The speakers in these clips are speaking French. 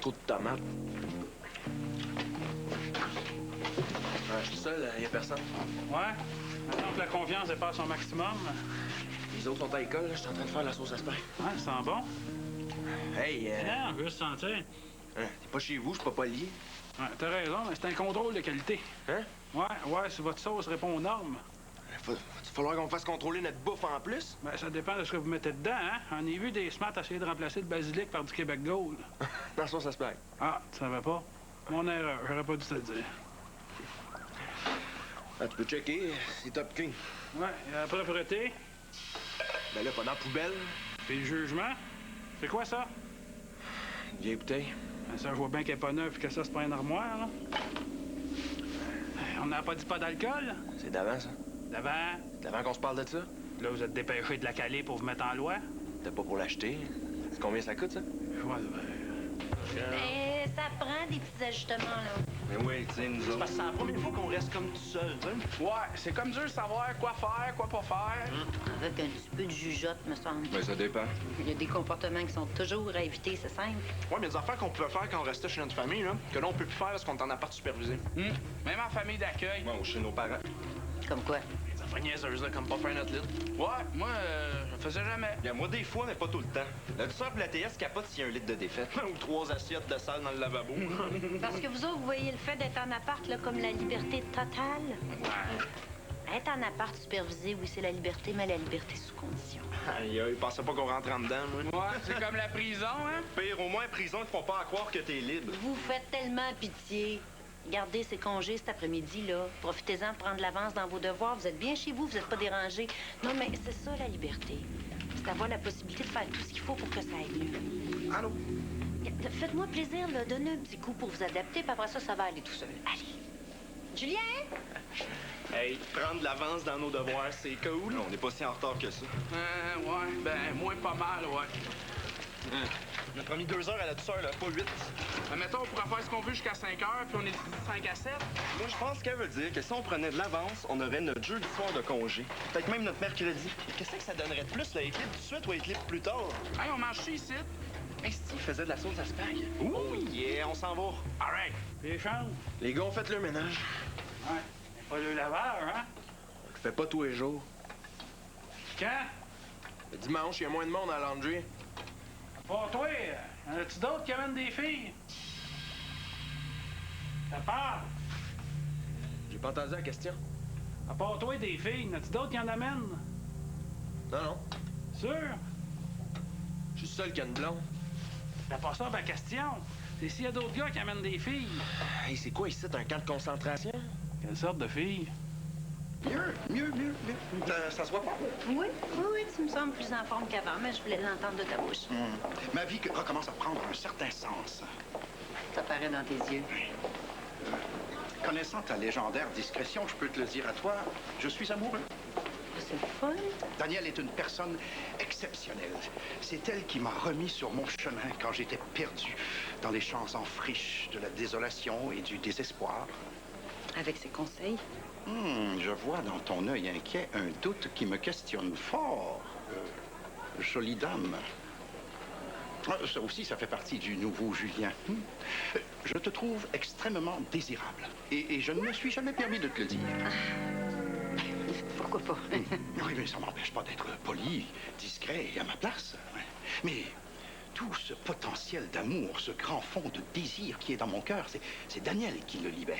trop de tomates. Je suis seul, y a personne. Ouais. Maintenant que la confiance est pas à son maximum. Les autres sont à l'école, je suis en train de faire la sauce à spag. Ouais, ça sent bon. Hey, Non, je veux se sentir. T'es pas chez vous, je suis pas lié. Ouais, t'as raison, mais c'est un contrôle de qualité. Hein? Ouais, si votre sauce répond aux normes. Va falloir qu'on fasse contrôler notre bouffe en plus. Ben, ça dépend de ce que vous mettez dedans, hein? On a vu des smats essayer de remplacer le basilic par du Québec Gold. Dans la sauce à spag. Ah, tu savais pas? Mon erreur, j'aurais pas dû te le dire. Ah, tu peux checker, c'est top clean. Ouais, et la propreté, Ben là, pas dans la poubelle. puis le jugement. C'est quoi ça? Une vieille bouteille. Ben, ça, je vois bien qu'elle est pas neuve et que ça, c'est pas une armoire, là. On n'a pas dit pas d'alcool? C'est d'avant, ça. D'avant. C'est d'avant qu'on se parle de ça. Là, vous êtes dépêché de la caler pour vous mettre en loi? T'as pas pour l'acheter. C'est combien ça coûte, ça? Ouais, Mais ça prend des petits ajustements, là. Mais oui, tu sais, nous autres. Parce que c'est la première fois qu'on reste comme tout seul, tu sais. Ouais, c'est comme dur de savoir quoi faire, quoi pas faire. Avec un petit peu de jugeote, me semble. Ben, ça dépend. Il y a des comportements qui sont toujours à éviter, c'est simple. Ouais, mais des affaires qu'on pouvait faire quand on restait chez notre famille, là, que là, on peut plus faire parce qu'on est en appart supervisé. Même en famille d'accueil. Ouais, ou chez nos parents. Comme quoi? Des affaires niaiseuses, là, comme pas faire notre lit. Ouais, moi, je faisais jamais. Bien, moi, des fois, mais pas tout le temps. Le tueur pour la TS capote s'il y a un litre de défaite. Ou 3 assiettes de sale dans le lavabo. Parce que vous autres, vous voyez le fait d'être en appart là, comme la liberté totale. Ouais. Être en appart supervisé, oui, c'est la liberté, mais la liberté sous condition. Aïe, ils pensaient pas qu'on rentre en dedans, moi. Ouais, c'est comme la prison, hein? Pire, au moins, en prison, ils te font pas à croire que t'es libre. Vous faites tellement pitié. Gardez ces congés cet après-midi, là. Profitez-en de prendre l'avance dans vos devoirs. Vous êtes bien chez vous, vous n'êtes pas dérangés. Non, mais c'est ça, la liberté. C'est d'avoir la possibilité de faire tout ce qu'il faut pour que ça aille mieux. Allô? Faites-moi plaisir, là. Donnez un petit coup pour vous adapter, puis après ça, ça va aller tout seul. Allez. Julien? Hey, prendre l'avance dans nos devoirs, c'est cool. On n'est pas si en retard que ça. Ouais, ben, moins pas mal, ouais. On a promis 2 heures à la douceur, là, pas 8. Ben, mettons, on pourrait faire ce qu'on veut jusqu'à 5 heures, puis on est de 5 à 7. Moi, je pense qu'elle veut dire que si on prenait de l'avance, on aurait notre jeudi soir de congé. Peut-être même notre mercredi. Qu'est-ce que ça donnerait de plus, là, être libre tout de suite ou être libre plus tard? Hey, on mange ici. Est-ce qu'il faisait de la sauce à spag? Oh yeah, on s'en va. All right. Les chambres. Les gars ont fait leur ménage. Ouais. Mais pas le laveur, hein? On le fait pas tous les jours. Quand? Le dimanche, il y a moins de monde à la laundry. Pas toi. Y en a-tu d'autres qui amènent des filles? Ça part. J'ai pas entendu la question. À part toi, des filles, y en a-tu d'autres qui en amènent? Non, non. Sûr? Je suis seul qui a une blonde. C'est pas ça ma question. C'est s'il y a d'autres gars qui amènent des filles. Hey, c'est quoi ici, un camp de concentration? Quelle sorte de filles? Mieux. Ça se voit pas. Oui, tu me sembles plus en forme qu'avant, mais je voulais l'entendre de ta bouche. Ma vie recommence à prendre un certain sens. Ça paraît dans tes yeux. Connaissant ta légendaire discrétion, je peux te le dire à toi, je suis amoureux. C'est le fun. Danielle est une personne exceptionnelle. C'est elle qui m'a remis sur mon chemin quand j'étais perdu dans les champs en friche de la désolation et du désespoir. Avec ses conseils. Je vois dans ton œil inquiet un doute qui me questionne fort. Jolie dame. Ça aussi, ça fait partie du nouveau Julien. Je te trouve extrêmement désirable. Et je ne me suis jamais permis de te le dire. Pourquoi pas? Oui, mais ça m'empêche pas d'être poli, discret et à ma place. Mais tout ce potentiel d'amour, ce grand fond de désir qui est dans mon cœur, c'est Daniel qui le libère.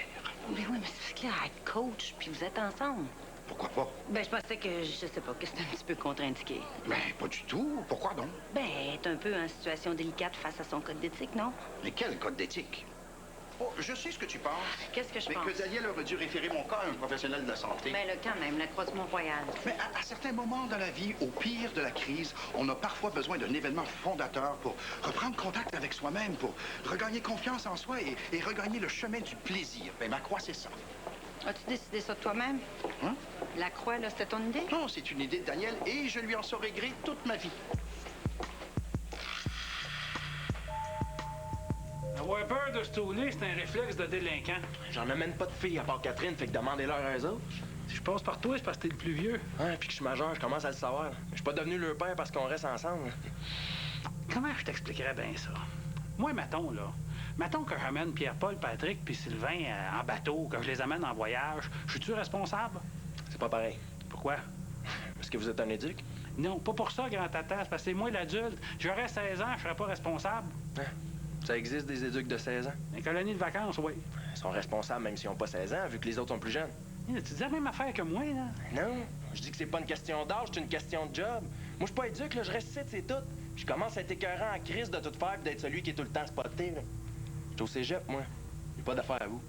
Mais oui, mais c'est clair, être coach, puis vous êtes ensemble. Pourquoi pas? Ben, je pensais que, je sais pas, que c'était un petit peu contre-indiqué. Mais pas du tout. Pourquoi donc? Ben, être un peu en situation délicate face à son code d'éthique, non? Mais quel code d'éthique? Oh, je sais ce que tu penses. Qu'est-ce que je Mais pense? que Daniel aurait dû référer mon cas à un professionnel de la santé. Ben là, quand même, la Croix du Mont-Royal. Mais à certains moments de la vie, au pire de la crise, on a parfois besoin d'un événement fondateur pour reprendre contact avec soi-même, pour regagner confiance en soi et regagner le chemin du plaisir. Ben, ma croix, c'est ça. As-tu décidé ça de toi-même? Hein? La Croix, là, c'était ton idée? Non, c'est une idée de Daniel et je lui en saurai gré toute ma vie. Avoir peur de se tourner, c'est un réflexe de délinquant. J'en amène pas de filles à part Catherine, fait que demandez-leur à eux autres. Si je passe par toi, c'est parce que t'es le plus vieux. Hein, puis que je suis majeur, je commence à le savoir. Je suis pas devenu leur père parce qu'on reste ensemble. Comment je t'expliquerais bien ça? Moi, mettons, là, Mettons que je ramène Pierre-Paul, Patrick puis Sylvain en bateau, que je les amène en voyage. Je suis-tu responsable? C'est pas pareil. Pourquoi? Parce que vous êtes un éduc? Non, pas pour ça, grand-tata. C'est parce que c'est moi l'adulte. J'aurais 16 ans, je serais pas responsable. Hein? Ça existe des éducs de 16 ans? Les colonies de vacances, oui. Ils sont responsables même s'ils n'ont pas 16 ans, vu que les autres sont plus jeunes. Tu dis la même affaire que moi, là? Non, je dis que c'est pas une question d'âge, c'est une question de job. Moi, je suis pas éduc, là, je reste ici, c'est tout. Je commence à être écœurant en crise de tout faire et d'être celui qui est tout le temps spoté, là. Je suis au cégep, moi. J'ai pas d'affaire à vous.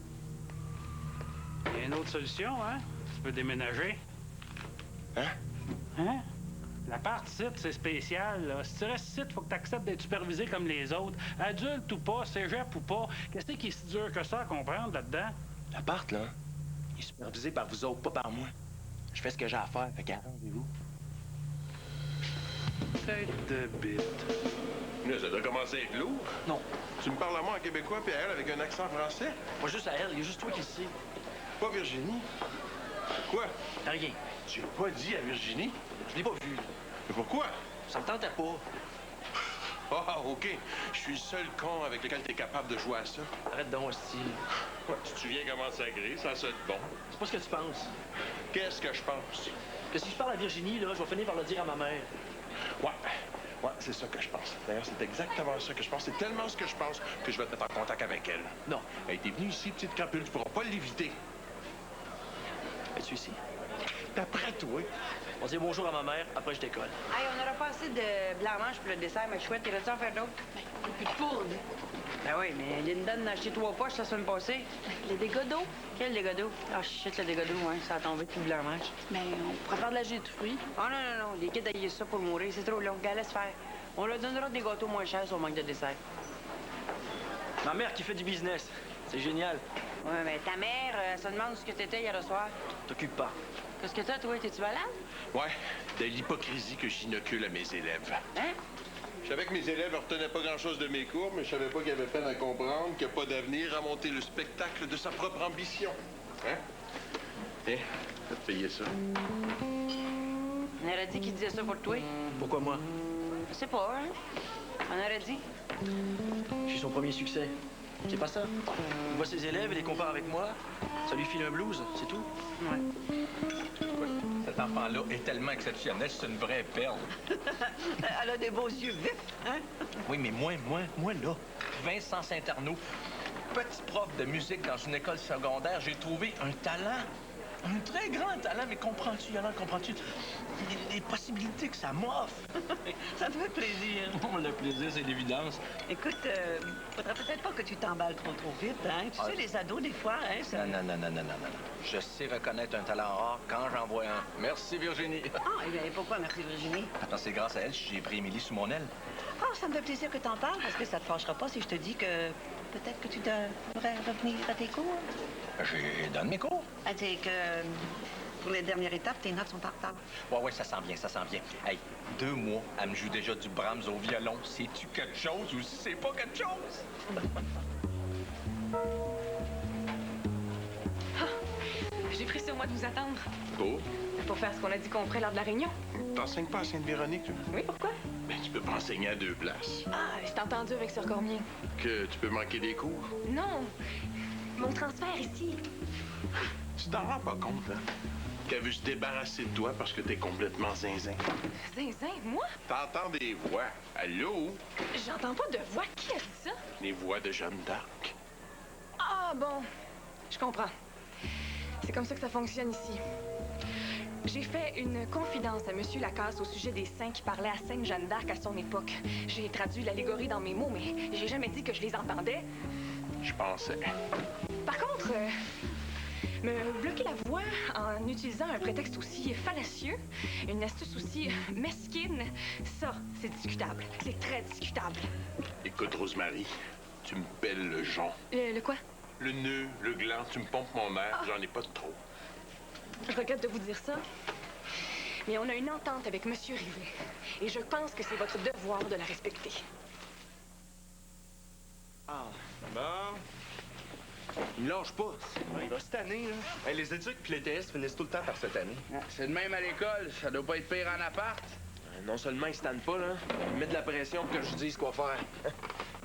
Il y a une autre solution, hein? Tu peux déménager. Hein? Hein? L'appart site, c'est spécial, là. Si tu restes ici, il faut que tu acceptes d'être supervisé comme les autres. Adulte ou pas, cégep ou pas. Qu'est-ce qui est si dur que ça à comprendre là-dedans? L'appart, là, il est supervisé par vous autres, pas par moi. Je fais ce que j'ai à faire, fait qu'arrangez-vous. Tête de bite. Là, ça doit commencer à être lourd. Non, Tu me parles à moi en québécois puis à elle avec un accent français? pas juste à elle, il y a juste toi qui le sais. Pas Virginie. Quoi? Rien. Tu l'as pas dit à Virginie? Je l'ai pas vu. Mais pourquoi? Ça me tentait pas. Ah, OK. Je suis le seul con avec lequel t'es capable de jouer à ça. Arrête donc, hostie. Si tu viens comment ça grille, ça sonne bon. C'est pas ce que tu penses. Qu'est-ce que je pense? Que si je parle à Virginie, là, je vais finir par le dire à ma mère. Ouais, c'est ça que je pense. D'ailleurs, c'est exactement ça que je pense. C'est tellement ce que je pense que je vais te mettre en contact avec elle. Non. Elle était venue ici, petite crapule, tu pourras pas l'éviter. Es-tu ici? D'après toi. On dit bonjour à ma mère, après je décolle. Hey, on n'aura pas assez de blanc-mange pour le dessert, mais chouette, il reste en faire d'autres? Il n'y a plus de poudre. Ben oui, mais Linda en a acheté 3 poches la semaine passée. Les dégâts d'eau. Quel dégât d'eau? Ah, shit, le dégât d'eau, hein, ça a tombé depuis le blanc-mange. Mais on pourrait faire de la gelée de fruits. Oh non, non, non, les kids aillent ça pour mourir, c'est trop long. Gars, laisse faire. On leur donnera des gâteaux moins chers si on manque de dessert. Ma mère qui fait du business. C'est génial. Ouais, mais ta mère, elle se demande ce que t'étais hier soir. T'occupe pas. Qu'est-ce que t'as, toi? T'es-tu malade? Ouais, de l'hypocrisie que j'inocule à mes élèves. Hein? Je savais que mes élèves ne retenaient pas grand-chose de mes cours, mais je savais pas qu'ils avaient peine à comprendre qu'il n'y a pas d'avenir à monter le spectacle de sa propre ambition. Hein? Tiens, va te payer ça. On aurait dit qu'il disait ça pour toi. Pourquoi moi? Je sais pas, hein? On aurait dit. Je suis son premier succès. C'est pas ça? Il voit ses élèves et les compare avec moi. Ça lui file un blues, c'est tout. Ouais. Cet enfant-là est tellement exceptionnel, c'est une vraie perle. Elle a des beaux yeux vifs, hein? Oui, mais moi, là, Vincent Saint-Arnaud, petit prof de musique dans une école secondaire, j'ai trouvé un talent, un très grand talent, mais comprends-tu, Yolande, comprends-tu les possibilités que ça m'offre? Ça te fait plaisir. Le plaisir, c'est l'évidence. Écoute, faudrait peut-être pas que tu t'emballes trop vite, hein? Tu sais, les ados, des fois, hein, ça... Non. Je sais reconnaître un talent rare quand j'en vois un. Merci, Virginie. Ah, eh bien, pourquoi, merci, Virginie? Attends, c'est grâce à elle que j'ai pris Émilie sous mon aile. Ah, ça me fait plaisir que t'en parles, parce que ça te fâchera pas si je te dis que peut-être que tu devrais revenir à tes cours. J'ai donné mes cours. Ah, c'est que pour les dernières étapes, tes notes sont en retard. Ouais, ça sent bien, ça sent bien. Hey, 2 mois, elle me joue déjà du Brahms au violon. C'est-tu quelque chose ou c'est pas quelque chose? J'ai pris sur moi de vous attendre. Oh, Pour faire ce qu'on a dit qu'on ferait lors de la réunion. t'enseignes pas à Sainte-Véronique, toi? Oui, pourquoi? Ben, tu peux pas enseigner à 2 places. Ah, c'est entendu avec Sir Cormier. Que tu peux manquer des cours. Non! Mon transfert ici. Tu t'en rends pas compte, hein? Qu'elle veut se débarrasser de toi parce que t'es complètement zinzin. Zinzin, moi? T'entends des voix. Allô? J'entends pas de voix. Qui a dit ça? Les voix de Jeanne d'Arc. Ah, bon. Je comprends. C'est comme ça que ça fonctionne ici. J'ai fait une confidence à Monsieur Lacasse au sujet des saints qui parlaient à Sainte Jeanne d'Arc à son époque. J'ai traduit l'allégorie dans mes mots, mais j'ai jamais dit que je les entendais. Je pensais. Par contre, me bloquer la voix en utilisant un prétexte aussi fallacieux, une astuce aussi mesquine, ça, c'est discutable. C'est très discutable. Écoute, Rosemary, tu me pelles le jonc. Le quoi? Le nœud, le gland, tu me pompes mon air, j'en ai pas de trop. Je regrette de vous dire ça, mais on a une entente avec Monsieur Rivet, et je pense que c'est votre devoir de la respecter. Ah, bon. Il lâche pas. Il va cette année, là. Hey, les études puis les TS finissent tout le temps par cette année. C'est de même à l'école. Ça doit pas être pire en appart. Non seulement ils se tannent pas, là, ils mettent de la pression pour que je dise quoi faire.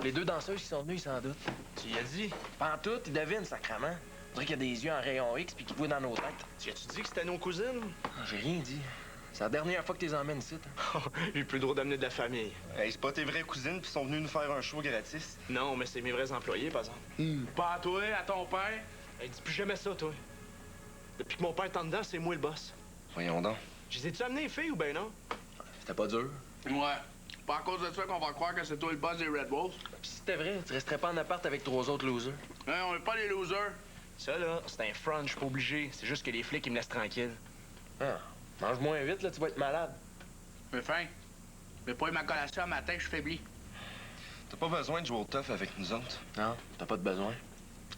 Les deux danseuses qui sont venues, ils s'en doutent. Tu y as dit? Pas en tout, ils devinent, sacrément. On dirait qu'il y a des yeux en rayon X puis qu'ils voient dans nos têtes. Tu as-tu dit que c'était nos cousines? J'ai rien dit. C'est la dernière fois que tu les emmènes ici. J'ai plus le droit d'amener de la famille. Hey, c'est pas tes vraies cousines puis sont venus nous faire un show gratis. Non, mais c'est mes vrais employés, par exemple. Pas à toi, à ton père. Hey, dis plus jamais ça, toi. Depuis que mon père est en dedans, c'est moi le boss. Voyons donc. Je les ai-tu amenés, les filles, ou ben non? C'était pas dur. Ouais. Pas à cause de ça qu'on va croire que c'est toi le boss des Red Wolves. Puis si c'était vrai, tu resterais pas en appart avec 3 autres losers. Hein, on est pas les losers. Ça, là, c'est un front, je suis pas obligé. C'est juste que les flics, ils me laissent tranquille. Ah, mange moins vite, là, tu vas être malade. Mais fin. Mais pas eu ma collation à matin, je suis faibli. T'as pas besoin de jouer au tough avec nous autres. Non, t'as pas de besoin.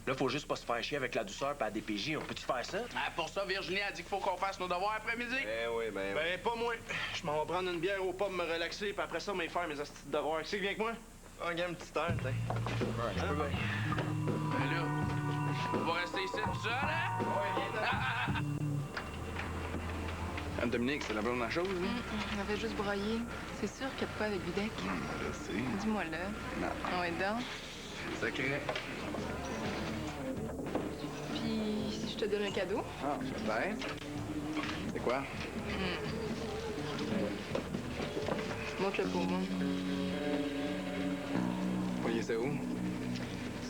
Là, faut juste pas se faire chier avec la douceur pis la DPJ. On peut-tu faire ça? Ah, pour ça, Virginie a dit qu'il faut qu'on fasse nos devoirs après-midi. Ben oui, ben oui. Ben, pas moi. Je m'en vais prendre une bière au pub, me relaxer, puis après ça, me faire mes astuces de devoirs. Qui c'est qui vient que moi? Ah, gagne une petite heure, t'es. Ouais, je peux bien. Ben là, on va rester ici tout seul, hein? Ouais, viens Anne Dominique, c'est la bonne chose, hein? On avait juste broyé. C'est sûr qu'il y a de quoi avec Videc. Je sais. Dis-moi là. Non. On est dedans. Secret. Puis, si je te donne un cadeau? Ah, ben. C'est quoi? Montre-le pour moi. Voyez ça où?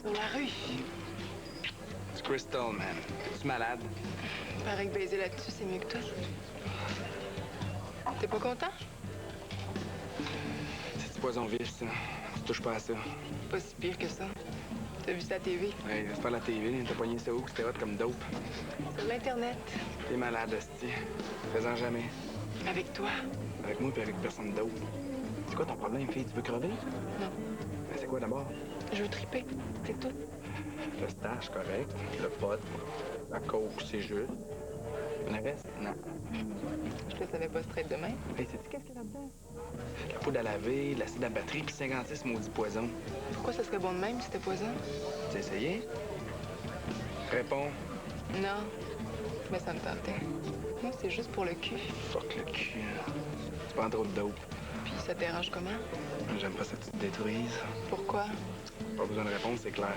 Sur la rue. C'est Crystal, man. Es-tu malade? Paraît que baiser là-dessus, c'est mieux que toi. T'es pas content? C'est du poison vif, ça. Tu touches pas à ça. Pas si pire que ça. T'as vu ça à TV? Hey, c'est pas la TV. T'as pogné ça où? C'était hot comme dope. Sur l'Internet. T'es malade, esti. Fais-en jamais. Avec toi. Avec moi puis avec personne d'autre. C'est quoi ton problème, fille? Tu veux crever? Non. Ben, c'est quoi d'abord? Je veux triper. C'est tout. Le stage, correct. Le pot. La coke, c'est juste. Le reste, non. Je te savais pas straight demain. Hey, sais-tu qu'est-ce qu'il y a là-dedans? La poudre à laver, l'acide à batterie, puis 56 maudits poisons. Pourquoi ça serait bon de même si c'était poison? Tu as essayé? Réponds. Non. Mais ça me tentait. Moi, c'est juste pour le cul. Fuck le cul. Tu prends trop de dope. Puis ça te dérange comment? J'aime pas ça que tu te détruises. Pourquoi? Pas besoin de réponse, c'est clair.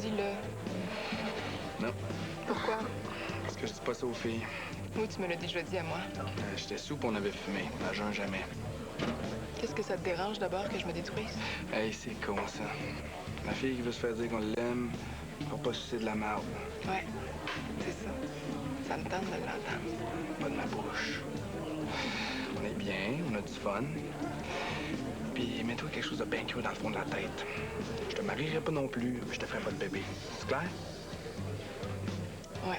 Dis-le. Non. Pourquoi? Parce que je dis pas ça aux filles. Oui, tu me l'as déjà dit à moi. J'étais sous pis on avait fumé. À jeun jamais. Qu'est-ce que ça te dérange d'abord que je me détruise? Hey, c'est con, ça. Ma fille qui veut se faire dire qu'on l'aime pour pas sucer de la marde. Ouais, c'est ça. Ça me tente de l'entendre. Pas de ma bouche. On est bien, on a du fun. Puis mets-toi quelque chose de bien creux dans le fond de la tête. Je te marierai pas non plus, mais je te ferai pas de bébé. C'est clair? Ouais.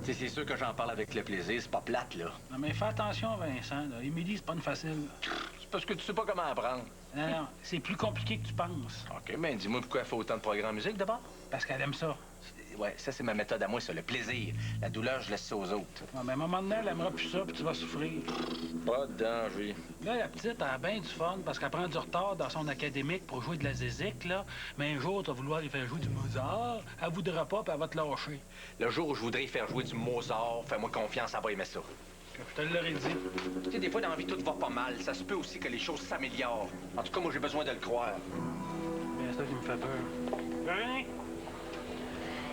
C'est sûr que j'en parle avec le plaisir, c'est pas plate, là. Non, mais fais attention, Vincent. Là. Émilie, c'est pas une facile. C'est parce que tu sais pas comment apprendre. Non, non, c'est plus compliqué que tu penses. OK, mais dis-moi pourquoi elle fait autant de programmes musique, d'abord? Parce qu'elle aime ça. Ouais, ça, c'est ma méthode à moi, ça, le plaisir. La douleur, je laisse ça aux autres. Ouais, mais à un moment donné, elle aimera plus ça, puis tu vas souffrir. Pas de danger. Là, la petite, elle a bien du fun parce qu'elle prend du retard dans son académique pour jouer de la zézique, là. Mais un jour, tu vas vouloir y faire jouer du Mozart. Elle voudra pas, puis elle va te lâcher. Le jour où je voudrais y faire jouer du Mozart, fais-moi confiance, elle va aimer ça. Je te l'aurais dit. Tu sais, des fois, dans la vie, tout va pas mal. Ça se peut aussi que les choses s'améliorent. En tout cas, moi, j'ai besoin de le croire. C'est ça qui me fait peur. Rien.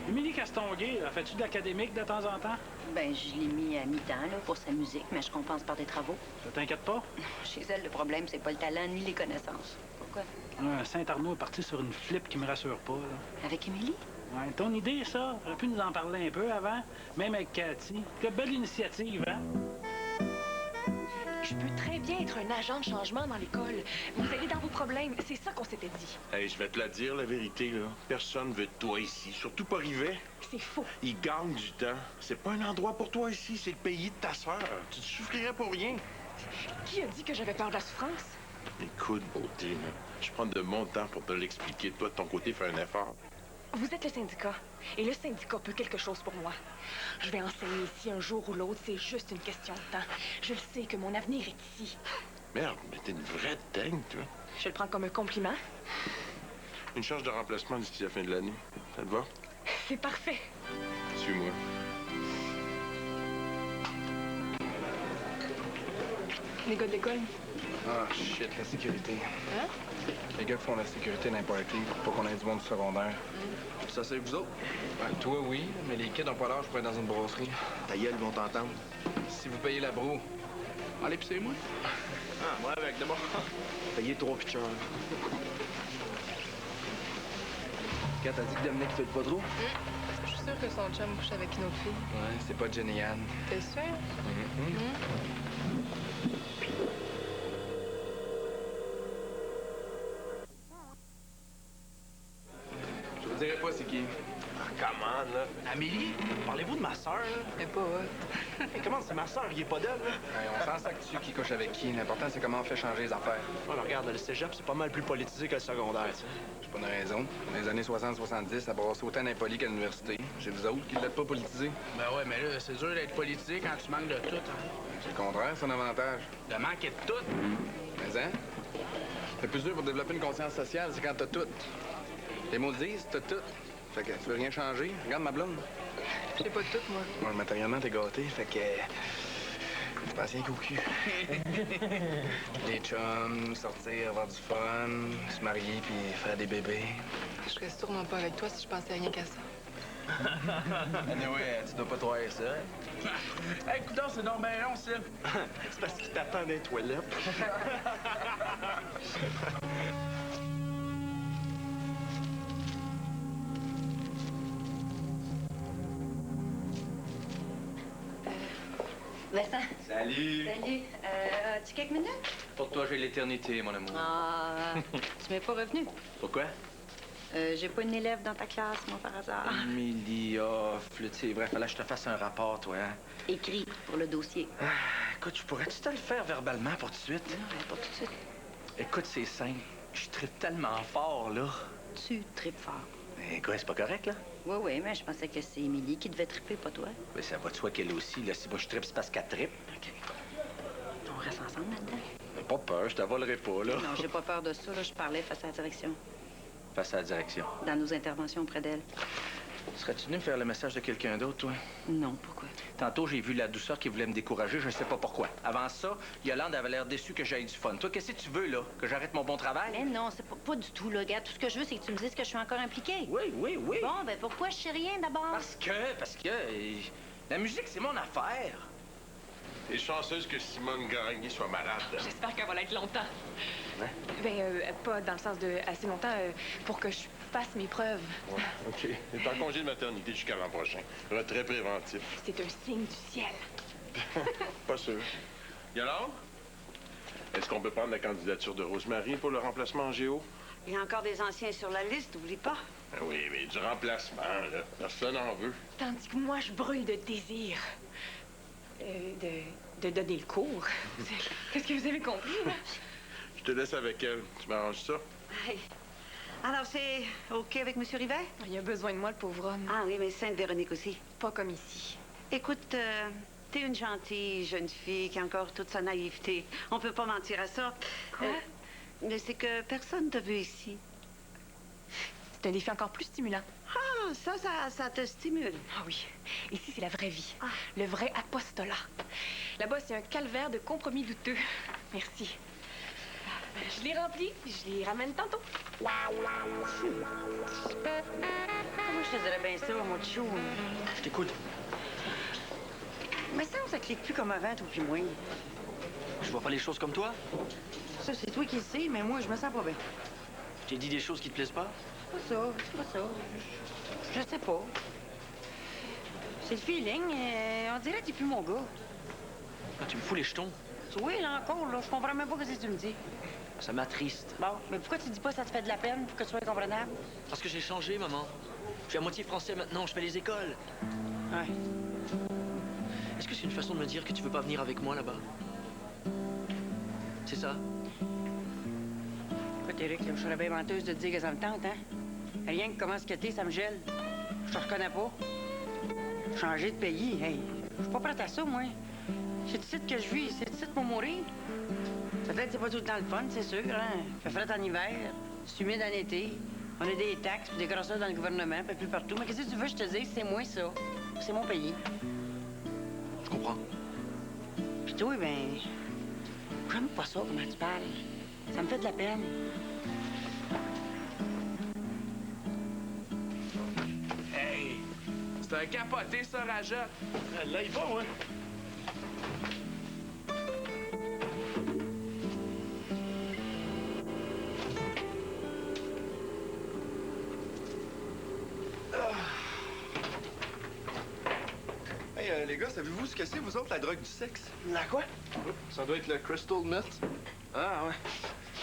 Émilie Castonguay, là, fais-tu de l'académique de temps en temps? Ben, je l'ai mis à mi-temps, là, pour sa musique, mais je compense par des travaux. Ça t'inquiète pas? Chez elle, le problème, c'est pas le talent ni les connaissances. Pourquoi? Saint-Arnaud est parti sur une flip qui me rassure pas, là. Avec Émilie? Ouais, ton idée, ça? Aurait pu nous en parler un peu avant, même avec Cathy. Quelle belle initiative, hein? Je peux très bien être un agent de changement dans l'école. Vous allez dans vos problèmes. C'est ça qu'on s'était dit. Hey, je vais te la dire, la vérité, là. Personne veut de toi ici, surtout pas Rivet. C'est faux. Il gagne du temps. C'est pas un endroit pour toi ici, c'est le pays de ta sœur. Tu te souffrirais pour rien. Qui a dit que j'avais peur de la souffrance? Écoute, beauté, là, je prends de mon temps pour te l'expliquer. Toi, de ton côté, fais un effort. Vous êtes le syndicat. Et le syndicat peut quelque chose pour moi. Je vais enseigner ici un jour ou l'autre. C'est juste une question de temps. Je le sais que mon avenir est ici. Merde, mais t'es une vraie dingue, toi. Je le prends comme un compliment. Une charge de remplacement d'ici la fin de l'année. Ça te va? C'est parfait. Suis-moi. Les gars de l'école. Ah, shit, la sécurité. Hein? Les gars qui font la sécurité dans les parties, pour qu'on ait du monde du secondaire. Ça, c'est vous autres? Ouais, toi, oui, mais les kids n'ont pas l'âge pour être dans une brasserie. Ta gueule, ils vont t'entendre. Si vous payez la broue, allez pisser moi. Ah, moi avec, d'abord. Payez 3 pitchers. Quand t'as dit que Dominique fait pas trop? Je suis sûre que son chum couche avec une autre fille. Ouais, c'est pas Jenny Ann. T'es sûr? Je vous dirai pas c'est qui. Comment, là? Amélie, parlez-vous de ma sœur, là? Elle est pas hot. Hey, comment c'est ma sœur? Il est pas d'elle, là? Hey, on s'en sac dessus qui couche avec qui. L'important, c'est comment on fait changer les affaires. Ouais, mais regarde, le cégep, c'est pas mal plus politisé que le secondaire, tu sais. J'ai pas de raison. Dans les années 60-70, ça brasse autant d'impoli qu'à l'université. J'ai vous autres qui l'êtes pas politisé. Ben ouais, mais là, c'est dur d'être politisé quand tu manques de tout, hein. C'est le contraire, c'est un avantage. De manquer de tout. Mais hein? Le plus dur pour développer une conscience sociale, c'est quand t'as tout. Les mots le disent, t'as tout. Fait que tu veux rien changer? Regarde ma blonde. J'ai pas de tout, moi. Ouais, matériellement, t'es gâté, fait que... Je passe rien qu'au cul. Les chums, sortir, avoir du fun, se marier puis faire des bébés. Je serais sûrement pas avec toi si je pensais rien qu'à ça. Anyway, tu dois pas trop haïr ça, hein? Hey, coudonc, c'est donc bien long, Sylve. C'est parce qu'il t'attend dans les toilettes. Vincent. Salut. Salut. As-tu quelques minutes? Pour toi, j'ai l'éternité, mon amour. Ah, tu m'es pas revenu. Pourquoi? J'ai pas une élève dans ta classe, moi, par hasard. Amélie, oh, c'est vrai, fallait que je te fasse un rapport, toi, hein? Écrit pour le dossier. Ah, écoute, je pourrais-tu te le faire verbalement pour tout de suite? Non, pas tout de suite. Écoute, c'est simple. Je tripe tellement fort, là. Tu tripes fort. Mais quoi, c'est pas correct, là? Oui, oui, mais je pensais que c'est Émilie qui devait triper, pas toi. Mais ça va de soi qu'elle aussi, là. Si moi je tripe, c'est parce qu'elle tripe. OK. On reste ensemble là-dedans? Mais pas peur, je t'avolerai pas, là. Non, j'ai pas peur de ça, là. Je parlais face à la direction. Face à la direction. Dans nos interventions auprès d'elle. Serais-tu venu me faire le message de quelqu'un d'autre, toi? Non, pourquoi? Tantôt, j'ai vu la douceur qui voulait me décourager, je sais pas pourquoi. Avant ça, Yolande avait l'air déçue que j'aille du fun. Toi, qu'est-ce que tu veux, là? Que j'arrête mon bon travail? Mais non, c'est pas du tout, là. Regarde, tout ce que je veux, c'est que tu me dises que je suis encore impliquée. Oui, oui, oui. Bon, ben pourquoi je sais rien d'abord? Parce que, la musique, c'est mon affaire. T'es chanceuse que Simone Gagné soit malade. J'espère qu'elle va l'être longtemps. Hein? Ben, pas dans le sens de assez longtemps, pour que je fasse mes preuves. Ouais, OK. T'es en congé de maternité jusqu'à l'an prochain. Retrait préventif. C'est un signe du ciel. Pas sûr. Yolande? Est-ce qu'on peut prendre la candidature de Rosemary pour le remplacement en géo? Il y a encore des anciens sur la liste, oublie pas. Ben oui, mais du remplacement, là. Personne n'en veut. Tandis que moi, je brûle de désir. De donner le cours. Qu'est-ce que vous avez compris, là? Je te laisse avec elle. Tu m'arranges ça? Hey. Alors, c'est OK avec M. Rivet? Il a besoin de moi, le pauvre homme. Ah oui, mais Sainte-Véronique aussi. Pas comme ici. Écoute, t'es une gentille jeune fille qui a encore toute sa naïveté. On peut pas mentir à ça. Quoi? Mais c'est que personne t'a vu ici. C'est un défi encore plus stimulant. Ah, ça te stimule. Ah oui. Ici, c'est la vraie vie. Le vrai apostolat. Là-bas, c'est un calvaire de compromis douteux. Merci. Je les remplis, je les ramène tantôt. Moi, je te dirais bien ça, mon chou. Je t'écoute. Mais ça clique plus comme avant, tout puis moi. Je vois pas les choses comme toi. Ça, c'est toi qui le sais, mais moi, je me sens pas bien. Je t'ai dit des choses qui te plaisent pas? C'est pas ça. Je sais pas. C'est le feeling. On dirait que t'es plus mon gars. Ah, tu me fous les jetons. Oui, là encore, là. Je comprends même pas ce que tu me dis. Ça m'attriste. Bon, mais pourquoi tu dis pas ça te fait de la peine pour que tu sois comprenable? Parce que j'ai changé, maman. Je suis à moitié français maintenant, je fais les écoles. Ouais. Est-ce que c'est une façon de me dire que tu veux pas venir avec moi là-bas? C'est ça? Écoute, Éric, je serais bien menteuse de te dire que ça me tente, hein? Rien que comment ce que t'es, ça me gèle. Je te reconnais pas. Changer de pays, hey, je suis pas prête à ça, moi. C'est ici que je vis, c'est ici pour mourir. Peut-être que c'est pas tout le temps le fun, c'est sûr, hein? Fait fret en hiver, c'est humide en été. On a des taxes, puis des grosseurs dans le gouvernement, puis plus partout. Mais qu'est-ce que tu veux, je te dis, c'est moi, ça. C'est mon pays. Je comprends. Puis toi, ben, J'aime pas ça, comment tu parles. Ça me fait de la peine. Hey! C'est un capoté, ça, Rajotte. Là, il va, moi. Hey, les gars, savez-vous ce que c'est, vous autres, la drogue du sexe? La quoi? Ça doit être le crystal meth. Ah, ouais.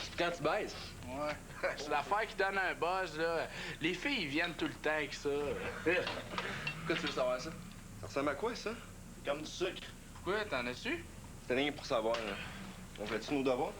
C'est quand tu baises. Ouais. C'est l'affaire qui donne un buzz, là. Les filles, ils viennent tout le temps avec ça. Pourquoi tu veux savoir ça? Ça ressemble à quoi, ça? C'est comme du sucre. Pourquoi? T'en as-tu? C'était rien pour savoir, là. On fait-tu nos devoirs?